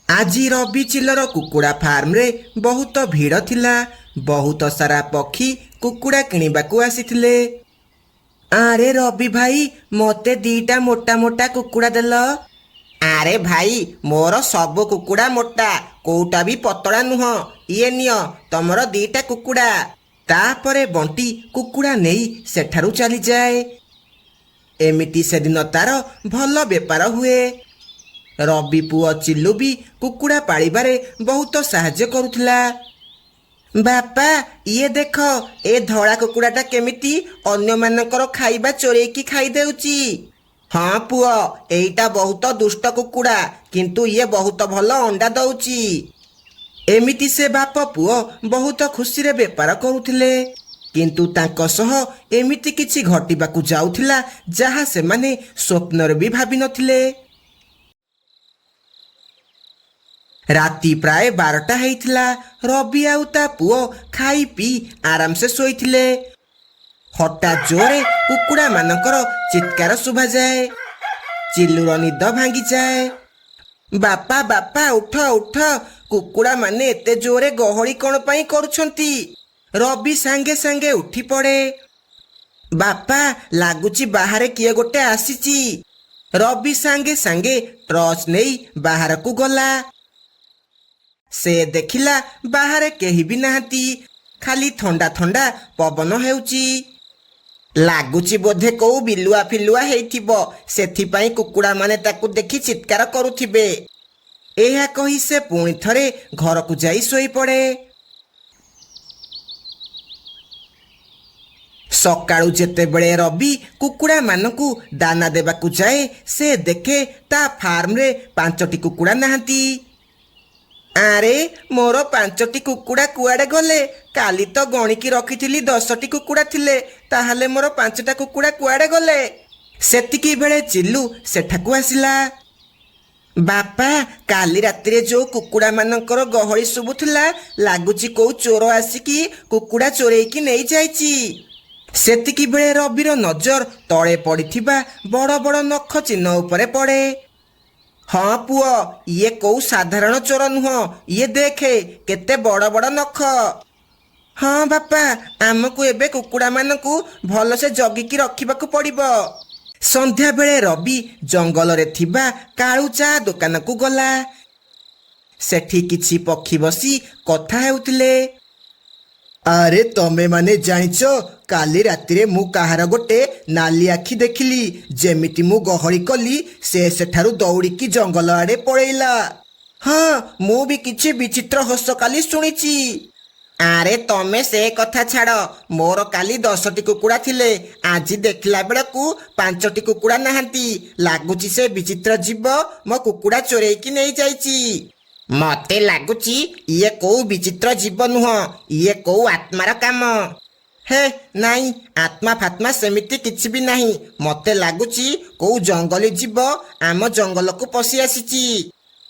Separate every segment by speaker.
Speaker 1: ଆଜି ରବି ଚିଲର କୁକୁଡ଼ା ଫାର୍ମରେ ବହୁତ ଭିଡ଼ ଥିଲା। ବହୁତ ସାରା ପକ୍ଷୀ କୁକୁଡ଼ା କିଣିବାକୁ ଆସିଥିଲେ। ଆରେ ରବି ଭାଇ, ମୋତେ ଦିଟା ମୋଟା ମୋଟା କୁକୁଡ଼ା ଦେଲ। ଆରେ ଭାଇ, ମୋର ସବୁ କୁକୁଡ଼ା ମୋଟା, କୋଉଟା ବି ପତଳା ନୁହଁ। ଇଏ ନିଅ ତମର ଦିଟା କୁକୁଡ଼ା। ତାପରେ ବଣ୍ଟି କୁକୁଡ଼ା ନେଇ ସେଠାରୁ ଚାଲିଯାଏ। ଏମିତି ସେଦିନ ତାର ଭଲ ବେପାର ହୁଏ। ରବି ପୁଅ ଚିଲୁ ବି କୁକୁଡ଼ା ପାଳିବାରେ ବହୁତ ସାହାଯ୍ୟ କରୁଥିଲା। ବାପା, ଇଏ ଦେଖ, ଏ ଧଳା କୁକୁଡ଼ାଟା କେମିତି ଅନ୍ୟମାନଙ୍କର ଖାଇବା ଚୋରେଇକି ଖାଇଦେଉଛି। ହଁ ପୁଅ, ଏଇଟା ବହୁତ ଦୁଷ୍ଟ କୁକୁଡ଼ା, କିନ୍ତୁ ଇଏ ବହୁତ ଭଲ ଅଣ୍ଡା ଦଉଛି। ଏମିତି ସେ ବାପ ପୁଅ ବହୁତ ଖୁସିରେ ବେପାର କରୁଥିଲେ। କିନ୍ତୁ ତାଙ୍କ ସହ ଏମିତି କିଛି ଘଟିବାକୁ ଯାଉଥିଲା ଯାହା ସେମାନେ ସ୍ୱପ୍ନରେ ବି ଭାବିନଥିଲେ। ରାତି ପ୍ରାୟ 12ଟା ହେଇଥିଲା। ରବି ଆଉ ତା ପୁଅ ଖାଇ ପିଇ ଆରାମସେ ଶୋଇଥିଲେ। ହଠାତ୍ ଜୋରେ କୁକୁଡ଼ା ମାନଙ୍କର ଚିତ୍କାର ଶୁଭାଯାଏ। ଚିଲୁର ନିଦ ଭାଙ୍ଗିଯାଏ। ବାପା ବାପା, ଉଠ ଉଠ, କୁକୁଡ଼ା ମାନେ ଏତେ ଜୋରେ ଗହଳି କ'ଣ ପାଇଁ କରୁଛନ୍ତି? ରବି ସାଙ୍ଗେ ସାଙ୍ଗେ ଉଠି ପଡ଼େ। ବାପା, ଲାଗୁଛି ବାହାରେ କିଏ ଗୋଟେ ଆସିଛି। ରବି ସାଙ୍ଗେ ସାଙ୍ଗେ ଟର୍ଚ୍ଚ ନେଇ ବାହାରକୁ ଗଲା। ସେ ଦେଖିଲା ବାହାରେ କେହି ବି ନାହାନ୍ତି, ଖାଲି ଥଣ୍ଡା ଥଣ୍ଡା ପବନ ହେଉଛି। ଲାଗୁଛି ବୋଧେ କୋଉ ବିଲୁଆ ଫିଲୁଆ ହେଇଥିବ, ସେଥିପାଇଁ କୁକୁଡ଼ା ମାନେ ତାକୁ ଦେଖି ଚିତ୍କାର କରୁଥିବେ। ଏହା କହି ସେ ପୁଣି ଥରେ ଘରକୁ ଯାଇ ଶୋଇପଡ଼େ। ସକାଳୁ ଯେତେବେଳେ ରବି କୁକୁଡ଼ା ମାନଙ୍କୁ ଦାନା ଦେବାକୁ ଯାଏ, ସେ ଦେଖେ ତା ଫାର୍ମରେ 5ଟି କୁକୁଡ଼ା ନାହାନ୍ତି। ଆରେ, ମୋର 5ଟି କୁକୁଡ଼ା କୁଆଡ଼େ ଗଲେ? କାଲି ତ ଗଣିକି ରଖିଥିଲି 10ଟି କୁକୁଡ଼ା ଥିଲେ, ତାହେଲେ ମୋର 5ଟା କୁକୁଡ଼ା କୁଆଡ଼େ ଗଲେ? ସେତିକି ବେଳେ ଚିଲୁ ସେଠାକୁ ଆସିଲା। ବାପା, କାଲି ରାତିରେ ଯୋଉ କୁକୁଡ଼ା ମାନଙ୍କର ଗହଳି ଶୁଭୁଥିଲା, ଲାଗୁଛି କୋଉ ଚୋର ଆସିକି କୁକୁଡ଼ା ଚୋରେଇକି ନେଇଯାଇଛି। ସେତିକି ବେଳେ ରବିର ନଜର ତଳେ ପଡ଼ିଥିବା ବଡ଼ ବଡ଼ ନଖ ଚିହ୍ନ ଉପରେ ପଡ଼େ। ହଁ ପୁଅ, ଇଏ କୋଉ ସାଧାରଣ ଚୋର ନୁହଁ, ଇଏ ଦେଖେ କେତେ ବଡ଼ ବଡ଼ ନଖ। ହଁ ବାପା, ଆମକୁ ଏବେ କୁକୁଡ଼ା ମାନଙ୍କୁ ଭଲସେ ଜଗିକି ରଖିବାକୁ ପଡ଼ିବ। ସନ୍ଧ୍ୟାବେଳେ ରବି ଜଙ୍ଗଲରେ ଥିବା କାଳୁ ଚା ଦୋକାନକୁ ଗଲା। ସେଠି କିଛି ପକ୍ଷୀ ବସି କଥା ହେଉଥିଲେ। ଆରେ ତମେ ମାନେ ଜାଣିଛ, କାଲି ରାତିରେ ମୁଁ କାହାର ଗୋଟେ ନାଲି ଆଖି ଦେଖିଲି। ଯେମିତି ମୁଁ ଗହଳି କଲି, ସେ ସେଠାରୁ ଦୌଡ଼ିକି ଜଙ୍ଗଲ ଆଡ଼େ ପଳେଇଲା। ହଁ, ମୁଁ ବି କିଛି ବିଚିତ୍ର ହସ କାଲି ଶୁଣିଛି। ଆରେ ତମେ ସେ କଥା ଛାଡ଼, ମୋର କାଲି 10ଟି କୁକୁଡ଼ା ଥିଲେ, ଆଜି ଦେଖିଲା ବେଳକୁ 5ଟି କୁକୁଡ଼ା ନାହାନ୍ତି। ଲାଗୁଛି ସେ ବିଚିତ୍ର ଜୀବ ମୋ କୁକୁଡ଼ା ଚୋରେଇକି ନେଇଯାଇଛି। ମତେ ଲାଗୁଛି ଇଏ କୋଉ ବିଚିତ୍ର ଜୀବ ନୁହଁ, ଇଏ କୋଉ ଆତ୍ମାର କାମ। ହେ ନାଇଁ, ଆତ୍ମା ଫାତ୍ମା ସେମିତି କିଛି ବି ନାହିଁ। ମତେ ଲାଗୁଛି କୋଉ ଜଙ୍ଗଲୀ ଜୀବ ଆମ ଜଙ୍ଗଲକୁ ପଶି ଆସିଛି।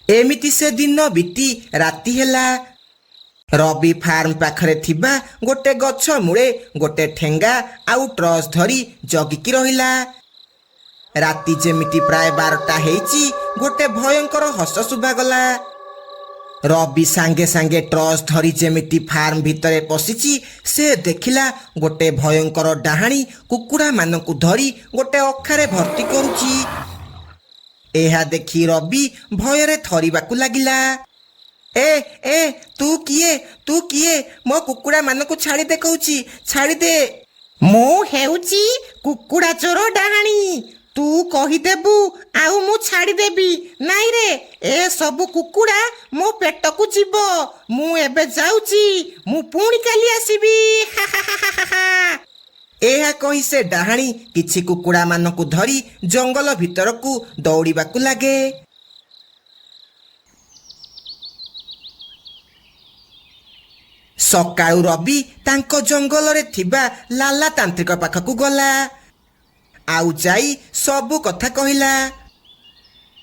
Speaker 1: ଏମିତି ସେ ଦିନ ବିତି ରାତି ହେଲା। ରବି ଫାର୍ମ ପାଖରେ ଥିବା ଗୋଟେ ଗଛ ମୂଳେ ଗୋଟେ ଠେଙ୍ଗା ଆଉ ଟର୍ଚ୍ଚ ଧରି ଜଗିକି ରହିଲା। ରାତି ଯେମିତି ପ୍ରାୟ 12ଟା ହେଇଛି, ଗୋଟେ ଭୟଙ୍କର ହସ ଶୁଭାଗଲା। ରବି ସାଙ୍ଗେ ସାଙ୍ଗେ ଟର୍ଚ୍ଚ ଧରି ଯେମିତି ଫାର୍ମ ଭିତରେ ପଶିଛି, ସେ ଦେଖିଲା ଗୋଟେ ଭୟଙ୍କର ଡାହାଣୀ କୁକୁଡ଼ା ମାନଙ୍କୁ ଧରି ଗୋଟେ ଅଖାରେ ଭର୍ତ୍ତି କରୁଛି। ଏହା ଦେଖି ରବି ଭୟରେ ଥରିବାକୁ ଲାଗିଲା। ଏ ଏ ତୁ କିଏ? ତୁ କିଏ? ମୋ କୁକୁଡ଼ା ମାନଙ୍କୁ ଛାଡ଼ିଦେ କହୁଛି, ଛାଡ଼ିଦେ। ମୁଁ ହେଉଛି କୁକୁଡ଼ା ଚୋର ଡାହାଣୀ। ତୁ କହିଦେବୁ ଆଉ ମୁଁ ଛାଡ଼ିଦେବି। ନାଇଁ ରେ, ଏ ସବୁ କୁକୁଡ଼ା ମୋ ପେଟକୁ ଯିବ। ମୁଁ ଏବେ ଯାଉଛି, ମୁଁ ପୁଣି କାଲି ଆସିବି। ଏହା କହି ସେ ଡାହାଣୀ କିଛି କୁକୁଡ଼ା ମାନଙ୍କୁ ଧରି ଜଙ୍ଗଲ ଭିତରକୁ ଦୌଡ଼ିବାକୁ ଲାଗେ। ସକାଳୁ ରବି ତାଙ୍କ ଜଙ୍ଗଲରେ ଥିବା ଲାଲା ତାନ୍ତ୍ରିକ ପାଖକୁ ଗଲା। ଆଉ ଯାଇ ସବୁ କଥା କହିଲା।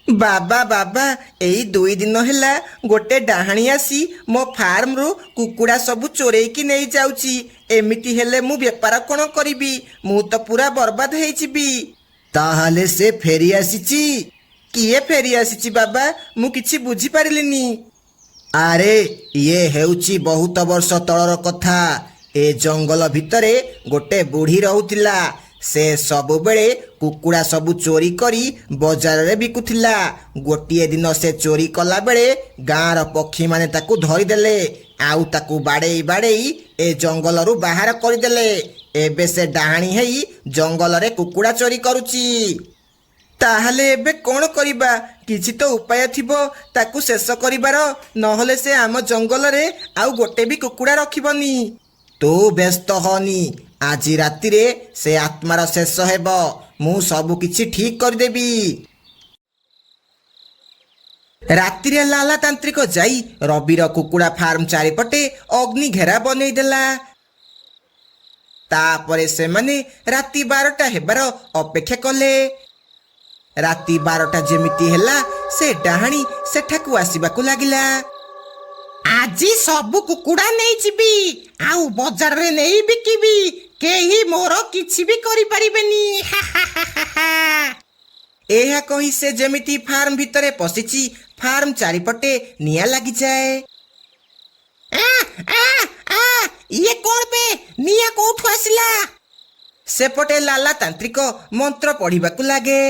Speaker 1: ବାବା ବାବା, ଏଇ 2 ଦିନ ହେଲା ଗୋଟେ ଡାହାଣୀ ଆସି ମୋ ଫାର୍ମରୁ କୁକୁଡ଼ା ସବୁ ଚୋରେଇକି ନେଇଯାଉଛି। ଏମିତି ହେଲେ ମୁଁ ବେପାର କ'ଣ କରିବି? ମୁଁ ତ ପୁରା ବର୍ବାଦ ହେଇଯିବି। ତାହେଲେ ସେ ଫେରି ଆସିଛି? କିଏ ଫେରି ଆସିଛି ବାବା? ମୁଁ କିଛି ବୁଝିପାରିଲିନି। ଆରେ ଇଏ ହେଉଛି ବହୁତ ବର୍ଷ ତଳର କଥା। ଏ ଜଙ୍ଗଲ ଭିତରେ ଗୋଟେ ବୁଢ଼ୀ ରହୁଥିଲା। ସେ ସବୁବେଳେ କୁକୁଡ଼ା ସବୁ ଚୋରି କରି ବଜାରରେ ବିକୁଥିଲା। ଗୋଟିଏ ଦିନ ସେ ଚୋରି କଲା ବେଳେ ଗାଁର ପକ୍ଷୀମାନେ ତାକୁ ଧରିଦେଲେ, ଆଉ ତାକୁ ବାଡ଼େଇ ବାଡ଼େଇ ଏ ଜଙ୍ଗଲରୁ ବାହାର କରିଦେଲେ। ଏବେ ସେ ଡାହାଣୀ ହେଇ ଜଙ୍ଗଲରେ କୁକୁଡ଼ା ଚୋରି କରୁଛି। ତାହେଲେ ଏବେ କ'ଣ କରିବା? କିଛି ତ ଉପାୟ ଥିବ ତାକୁ ଶେଷ କରିବାର, ନହେଲେ ସେ ଆମ ଜଙ୍ଗଲରେ ଆଉ ଗୋଟେ ବି କୁକୁଡ଼ା ରଖିବନି। ତୁ ବ୍ୟସ୍ତ ହନି, ଆଜି ରାତିରେ ସେ ଆତ୍ମାର ଶେଷ ହେବ। ମୁଁ ସବୁ କିଛି ଠିକ୍ କରିଦେବି। ରାତିରେ ଲାଲା ତାନ୍ତ୍ରିକ ଯାଇ ରବିର କୁକୁଡ଼ା ଫାର୍ମ ଚାରିପଟେ ଅଗ୍ନି ଘେରା ବନେଇଦେଲା। ତାପରେ ସେମାନେ ରାତି 12ଟା ହେବାର ଅପେକ୍ଷା କଲେ। ରାତି 12ଟା ଯେମିତି ହେଲା ସେ ଡାହାଣୀ ସେଠାକୁ ଆସିବାକୁ ଲାଗିଲା। ଆଜି ସବୁ କୁକୁଡ଼ା ନେଇଯିବି, ଆଉ ବଜାରରେ ନେଇ ବିକିବି। କେହି ମୋର କିଛି ବି କରିପାରିବେନି। ଏହା କହି ସେ ଯେମିତି ଫାର୍ମ ଭିତରେ ପଶିଛି, ଫାର୍ମ ଚାରିପଟେ ନିଆଁ ଲାଗିଯାଏ। ଇଏ କ'ଣ ବେ? ନିଆଁ କୋଉଠୁ ଆସିଲା? ସେପଟେ ଲାଲା ତାନ୍ତ୍ରିକ ମନ୍ତ୍ର ପଢିବାକୁ ଲାଗେ।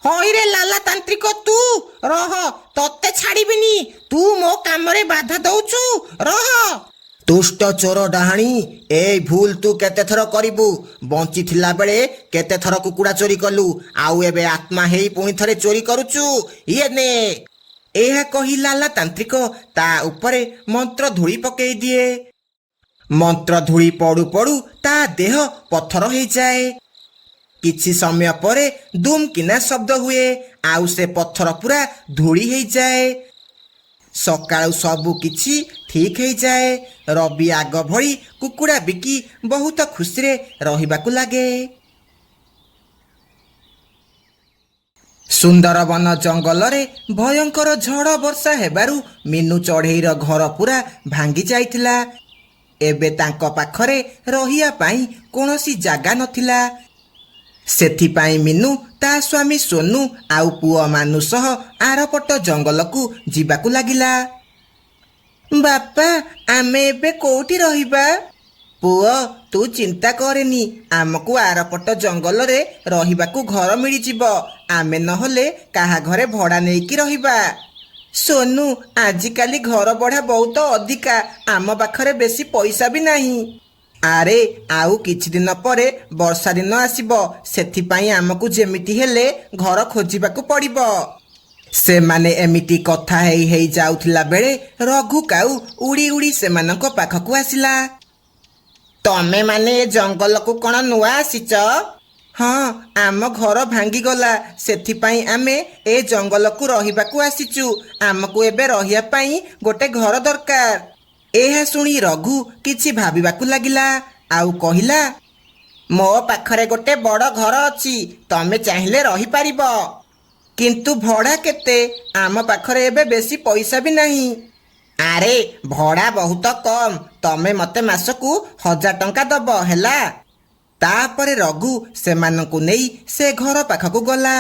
Speaker 1: ହଇରେ ଲାଲା ତାନ୍ତ୍ରିକ, ତୁ ରହ, ତତେ ଛାଡ଼ିବିନି। ତୁ ମୋ କାମରେ ବାଧା ଦଉଛୁ, ରହ। ଦୁଷ୍ଟ ଚୋର ଡାହାଣୀ, ଏଇ ଭୁଲ ତୁ କେତେଥର କରିବୁ? ବଞ୍ଚିଥିଲା ବେଳେ କେତେଥର କୁକୁଡ଼ା ଚୋରି କଲୁ, ଆଉ ଏବେ ଆତ୍ମା ହେଇ ପୁଣି ଥରେ ଚୋରି କରୁଛୁ। ଇଏ ନେ। ଏହା କହି ଲାଲା ତାନ୍ତ୍ରିକ ତା ଉପରେ ମନ୍ତ୍ର ଧୂଳି ପକେଇ ଦିଏ। ମନ୍ତ୍ର ଧୂଳି ପଡୁ ପଡୁ ତା ଦେହ ପଥର ହେଇଯାଏ। କିଛି ସମୟ ପରେ ଦୁମ୍ କିନା ଶବ୍ଦ ହୁଏ, ଆଉ ସେ ପଥର ପୁରା ଧୂଳି ହେଇଯାଏ। ସକାଳୁ ସବୁ କିଛି ଠିକ୍ ହେଇଯାଏ। ରବି ଆଗ ଭଳି କୁକୁଡ଼ା ବିକି ବହୁତ ଖୁସିରେ ରହିବାକୁ ଲାଗେ। ସୁନ୍ଦରବନ ଜଙ୍ଗଲରେ ଭୟଙ୍କର ଝଡ଼ ବର୍ଷା ହେବାରୁ ମିନୁ ଚଢ଼େଇର ଘର ପୁରା ଭାଙ୍ଗି ଯାଇଥିଲା। ଏବେ ତାଙ୍କ ପାଖରେ ରହିବା ପାଇଁ କୌଣସି ଜାଗା ନଥିଲା। ସେଥିପାଇଁ ମିନୁ ତା ସ୍ୱାମୀ ସୋନୁ ଆଉ ପୁଅ ମାନୁ ସହ ଆରପଟ ଜଙ୍ଗଲକୁ ଯିବାକୁ ଲାଗିଲା। ବାପା, ଆମେ ଏବେ କୋଉଠି ରହିବା? ପୁଅ, ତୁ ଚିନ୍ତା କରେନି, ଆମକୁ ଆରପଟ ଜଙ୍ଗଲରେ ରହିବାକୁ ଘର ମିଳିଯିବ। ଆମେ ନହେଲେ କାହା ଘରେ ଭଡ଼ା ନେଇକି ରହିବା। ସୋନୁ, ଆଜିକାଲି ଘର ଭଡ଼ା ବହୁତ ଅଧିକା, ଆମ ପାଖରେ ବେଶୀ ପଇସା ବି ନାହିଁ। ଆରେ, ଆଉ କିଛି ଦିନ ପରେ ବର୍ଷା ଦିନ ଆସିବ, ସେଥିପାଇଁ ଆମକୁ ଯେମିତି ହେଲେ ଘର ଖୋଜିବାକୁ ପଡ଼ିବ। ସେମାନେ ଏମିତି କଥା ହେଇ ହେଇ ଯାଉଥିଲା ବେଳେ ରଘୁ କାଉ ଉଡ଼ି ଉଡ଼ି ସେମାନଙ୍କ ପାଖକୁ ଆସିଲା। ତମେ ମାନେ ଏ ଜଙ୍ଗଲକୁ କ'ଣ ନୂଆ ଆସିଛ? ହଁ, ଆମ ଘର ଭାଙ୍ଗିଗଲା, ସେଥିପାଇଁ ଆମେ ଏ ଜଙ୍ଗଲକୁ ରହିବାକୁ ଆସିଛୁ। ଆମକୁ ଏବେ ରହିବା ପାଇଁ ଗୋଟେ ଘର ଦରକାର। ଏହା ଶୁଣି ରଘୁ କିଛି ଭାବିବାକୁ ଲାଗିଲା, ଆଉ କହିଲା, ମୋ ପାଖରେ ଗୋଟେ ବଡ଼ ଘର ଅଛି, ତମେ ଚାହିଁଲେ ରହିପାରିବ। କିନ୍ତୁ ଭଡ଼ା କେତେ? ଆମ ପାଖରେ ଏବେ ବେଶୀ ପଇସା ବି ନାହିଁ। ଆରେ, ଭଡ଼ା ବହୁତ କମ୍, ତମେ ମତେ ମାସକୁ 1000 ଟଙ୍କା ଦବ, ହେଲା? ତାପରେ ରଘୁ ସେମାନଙ୍କୁ ନେଇ ସେ ଘର ପାଖକୁ ଗଲା।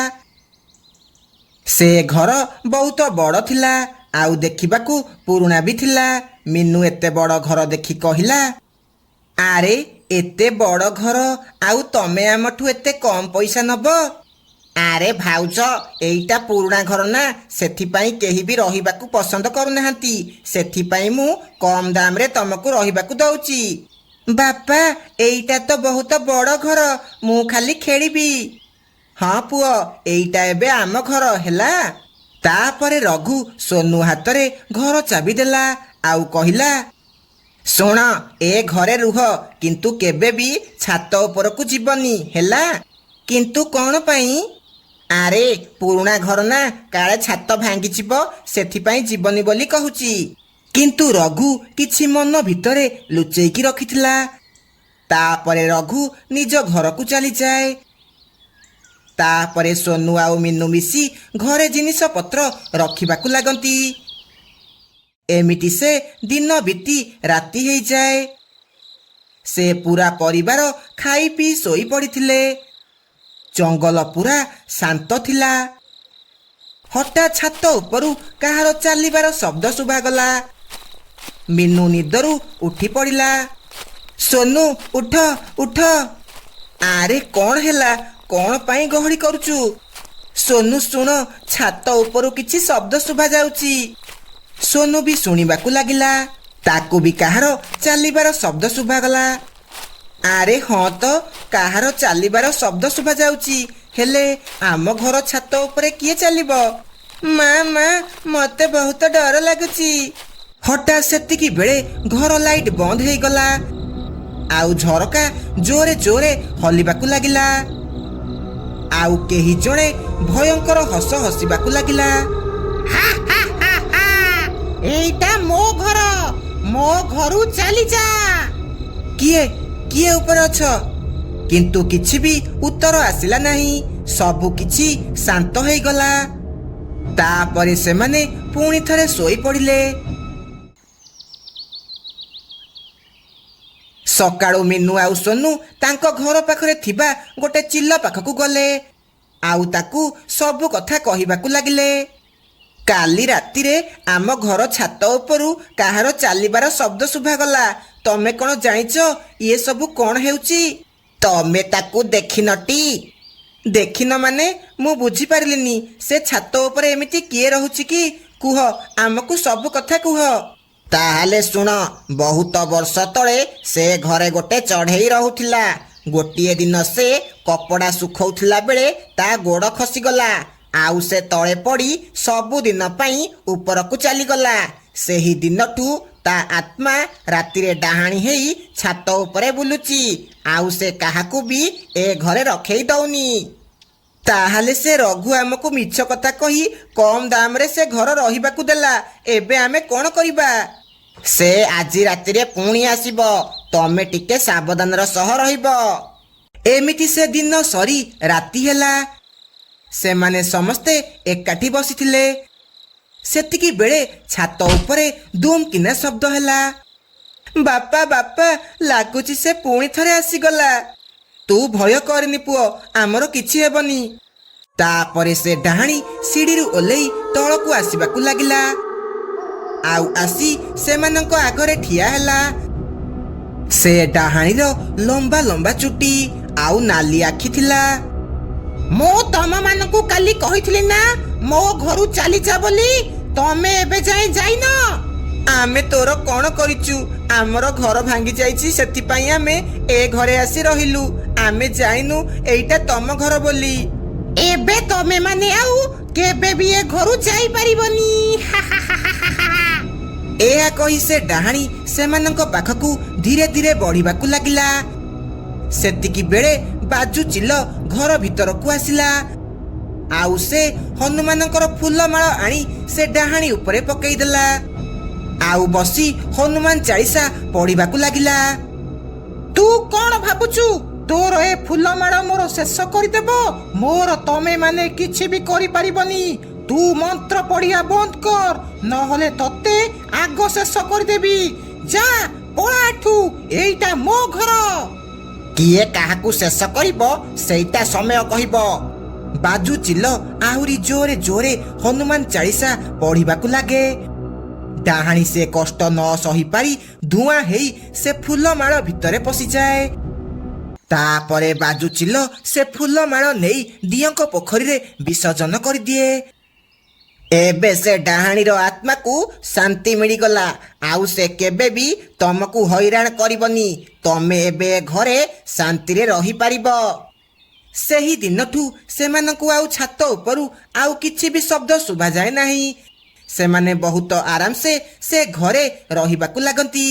Speaker 1: ସେ ଘର ବହୁତ ବଡ଼ ଥିଲା, ଆଉ ଦେଖିବାକୁ ପୁରୁଣା ବି ଥିଲା। ମିନୁ ଏତେ ବଡ଼ ଘର ଦେଖି କହିଲା, ଆରେ, ଏତେ ବଡ଼ ଘର, ଆଉ ତମେ ଆମଠୁ ଏତେ କମ୍ ପଇସା ନବ? ଆରେ ଭାଉଜ, ଏଇଟା ପୁରୁଣା ଘର ନା, ସେଥିପାଇଁ କେହି ବି ରହିବାକୁ ପସନ୍ଦ କରୁନାହାନ୍ତି। ସେଥିପାଇଁ ମୁଁ କମ୍ ଦାମରେ ତମକୁ ରହିବାକୁ ଦଉଛି। ବାପା, ଏଇଟା ତ ବହୁତ ବଡ଼ ଘର, ମୁଁ ଖାଲି ଖେଳିବି। ହଁ ପୁଅ, ଏଇଟା ଏବେ ଆମ ଘର, ହେଲା? ତାପରେ ରଘୁ ସୋନୁ ହାତରେ ଘର ଚାବି ଦେଲା, ଆଉ କହିଲା, ଶୁଣ, ଏ ଘରେ ରୁହ, କିନ୍ତୁ କେବେ ବି ଛାତ ଉପରକୁ ଯିବନି, ହେଲା? କିନ୍ତୁ କ'ଣ ପାଇଁ? ଆରେ, ପୁରୁଣା ଘର ନା, କାଳେ ଛାତ ଭାଙ୍ଗିଯିବ, ସେଥିପାଇଁ ଯିବନି ବୋଲି କହୁଛି। କିନ୍ତୁ ରଘୁ କିଛି ମନ ଭିତରେ ଲୁଚେଇକି ରଖିଥିଲା। ତାପରେ ରଘୁ ନିଜ ଘରକୁ ଚାଲିଯାଏ। ତାପରେ ସୋନୁ ଆଉ ମିନୁ ମିଶି ଘରେ ଜିନିଷପତ୍ର ରଖିବାକୁ ଲାଗନ୍ତି। ଏମିତି ସେ ଦିନ ବିତି ରାତି ହେଇଯାଏ। ସେ ପୁରା ପରିବାର ଖାଇ ପିଇ ଶୋଇ ପଡ଼ିଥିଲେ। ଜଙ୍ଗଲ ପୁରା ଶାନ୍ତ ଥିଲା। ହଠାତ୍ ଛାତ ଉପରୁ କାହାର ଚାଲିବାର ଶବ୍ଦ ଶୁଭାଗଲା। ମିନୁ ନିଦରୁ ଉଠି ପଡ଼ିଲା। ସୋନୁ ଉଠ ଉଠ। ଆରେ କ'ଣ ହେଲା? କ'ଣ ପାଇଁ ଗହଳି କରୁଛୁ? ସୋନୁ ଶୁଣ, ଛାତ ଉପରୁ କିଛି ଶବ୍ଦ ଶୁଭା ଯାଉଛି। ସୋନୁ ବି ଶୁଣିବାକୁ ଲାଗିଲା। ତାକୁ ବି କାହାର ଚାଲିବାର ଶବ୍ଦ ଶୁଭାଗଲା। ଆରେ ହଁ ତ, କାହାର ଚାଲିବାର ଶବ୍ଦ ଶୁଭା ଯାଉଛି। ହେଲେ ଆମ ଘର ଛାତ ଉପରେ କିଏ ଚାଲିବ? ମା ମତେ ବହୁତ ଡର ଲାଗୁଛି। ହଠାତ୍ ସେତିକି ବେଳେ ଘର ଲାଇଟ୍ ବନ୍ଦ ହେଇଗଲା। ଆଉ ଝରକା ଜୋରେ ଜୋରେ ହଲିବାକୁ ଲାଗିଲା। ଆଉ କେହି ଜଣେ ଭୟଙ୍କର ହସ ହସିବାକୁ ଲାଗିଲା।
Speaker 2: ଏଇଟା ମୋ ଘର, ମୋ ଘରୁ ଚାଲିଯା।
Speaker 1: କିଏ କିଏ ଉପରେ ଅଛ? କିନ୍ତୁ କିଛି ବି ଉତ୍ତର ଆସିଲା ନାହିଁ। ସବୁ କିଛି ଶାନ୍ତ ହେଇଗଲା। ତାପରେ ସେମାନେ ପୁଣି ଥରେ ଶୋଇ ପଡ଼ିଲେ। ସକାଳୁ ମିନୁ ଆଉ ସୋନୁ ତାଙ୍କ ଘର ପାଖରେ ଥିବା ଗୋଟେ ଚିଲ ପାଖକୁ ଗଲେ। ଆଉ ତାକୁ ସବୁ କଥା କହିବାକୁ ଲାଗିଲେ। କାଲି ରାତିରେ ଆମ ଘର ଛାତ ଉପରୁ କାହାର ଚାଲିବାର ଶବ୍ଦ ଶୁଭାଗଲା। ତମେ କ'ଣ ଜାଣିଛ ଇଏ ସବୁ କ'ଣ ହେଉଛି? ତମେ ତାକୁ ଦେଖିନଟି? ଦେଖିନ ମାନେ? ମୁଁ ବୁଝିପାରିଲିନି। ସେ ଛାତ ଉପରେ ଏମିତି କିଏ ରହୁଛି କି? କୁହ, ଆମକୁ ସବୁ କଥା କୁହ। ତାହେଲେ ଶୁଣ, ବହୁତ ବର୍ଷ ତଳେ ସେ ଘରେ ଗୋଟେ ଚଢ଼େଇ ରହୁଥିଲା। ଗୋଟିଏ ଦିନ ସେ କପଡ଼ା ଶୁଖଉଥିଲା ବେଳେ ତା ଗୋଡ଼ ଖସିଗଲା। ଆଉ ସେ ତଳେ ପଡ଼ି ସବୁଦିନ ପାଇଁ ଉପରକୁ ଚାଲିଗଲା। ସେହି ଦିନଠୁ ତା ଆତ୍ମା ରାତିରେ ଡାହାଣୀ ହେଇ ଛାତ ଉପରେ ବୁଲୁଛି। ଆଉ ସେ କାହାକୁ ବି ଏ ଘରେ ରଖେଇ ଦଉନି। ତାହେଲେ ସେ ରଘୁ ଆମକୁ ମିଛ କଥା କହି କମ୍ ଦାମରେ ସେ ଘର ରହିବାକୁ ଦେଲା। ଏବେ ଆମେ କ'ଣ କରିବା? ସେ ଆଜି ରାତିରେ ପୁଣି ଆସିବ। ତମେ ଟିକେ ସାବଧାନର ସହ ରହିବ। ଏମିତି ସେ ଦିନ ସରି ରାତି ହେଲା। ସେମାନେ ସମସ୍ତେ ଏକାଠି ବସିଥିଲେ। ସେତିକି ବେଳେ ଛାତ ଉପରେ ଦୁମ୍ କିନା ଶବ୍ଦ ହେଲା। ବାପା ଲାଗୁଛି ସେ ପୁଣି ଥରେ ଆସିଗଲା। ତୁ ଭୟ କରନି ପୁଅ, ଆମର କିଛି ହେବନି। ତାପରେ ସେ ଡାହାଣୀ ସିଡ଼ିରୁ ଓହ୍ଲେଇ ତଳକୁ ଆସିବାକୁ ଲାଗିଲା। ଆଉ ଆସି ସେମାନଙ୍କ ଆଗରେ ଠିଆ ହେଲା। ସେ ଡାହାଣୀର ଲମ୍ବା ଲମ୍ବା ଚୁଟି ଆଉ ନାଲି ଆଖି ଥିଲା।
Speaker 2: ମୁଁ ତମମାନଙ୍କୁ କାଲି କହିଥିଲି ନା ମୋ ଘରୁ ଚାଲିଯା ବୋଲି? ତମେ ଏବେ ଯାଏ ଯାଇନ?
Speaker 1: ଆମେ ତୋର କ'ଣ କରିଛୁ? ଆମର ଘର ଭାଙ୍ଗି ଯାଇଛି, ସେଥିପାଇଁ ଆମେ ଏ ଘରେ ଆସି ରହିଲୁ। ଆମେ ଜାଣିନୁ ଏଇଟା ତମ ଘର ବୋଲି।
Speaker 2: ଏବେ ତମେ ମାନେ ଆଉ କେବେ ବି ଏ ଘରୁ ଯାଇପାରିବନି।
Speaker 1: ଏହା କହି ସେ ଡାହାଣୀ ସେମାନଙ୍କ ପାଖକୁ ଧୀରେ ଧୀରେ ବଢିବାକୁ ଲାଗିଲା। ସେତିକି ବେଳେ ବାଜୁ ଚିଲ ଘର ଭିତରକୁ ଆସିଲା। ଆଉ ସେ ହନୁମାନଙ୍କର ଫୁଲମାଳ ଆଣି ସେ ଡାହାଣୀ ଉପରେ ପକେଇଦେଲା। ଆଉ ବସି ହନୁମାନ ଚାଳିଶା ପଢିବାକୁ ଲାଗିଲା।
Speaker 2: ତୁ କ'ଣ ଭାବୁଛୁ ତୋର ଏ ଫୁଲମାଳ ମୋର ଶେଷ କରିଦେବ? ମୋର ତମେ ମାନେ କିଛି ବି କରିପାରିବନି। ତୁ ମନ୍ତ୍ର ପଢିବା ବନ୍ଦ କର, ନହେଲେ ତତେ ଆଗ ଶେଷ କରିଦେବି। ଯା ପଳା ଏଠୁ, ଏଇଟା ମୋ ଘର।
Speaker 1: କିଏ କାହାକୁ ଶେଷ କରିବ ସେଇଟା ସମୟ କହିବ। ବାଜୁ ଚିଲ ଆହୁରି ଜୋରେ ଜୋରେ ହନୁମାନ ଚାଳିଶା ପଢିବାକୁ ଲାଗେ। ଡାହାଣୀ ସେ କଷ୍ଟ ନ ସହିପାରି ଧୂଆଁ ହେଇ ସେ ଫୁଲମାଳ ଭିତରେ ପଶିଯାଏ। ତାପରେ ବାଜୁ ଚିଲ ସେ ଫୁଲମାଳ ନେଇ ଦିଅଙ୍କ ପୋଖରୀରେ ବିସର୍ଜନ କରିଦିଏ। ଏବେ ସେ ଡାହାଣୀର ଆତ୍ମାକୁ ଶାନ୍ତି ମିଳିଗଲା। ଆଉ ସେ କେବେ ବି ତମକୁ ହଇରାଣ କରିବନି। ତମେ ଏବେ ଘରେ ଶାନ୍ତିରେ ରହିପାରିବ। ସେହି ଦିନଠୁ ସେମାନଙ୍କୁ ଆଉ ଛାତ ଉପରୁ ଆଉ କିଛି ବି ଶବ୍ଦ ଶୁଭାଯାଏ ନାହିଁ। ସେମାନେ ବହୁତ ଆରାମସେ ସେ ଘରେ ରହିବାକୁ ଲାଗନ୍ତି।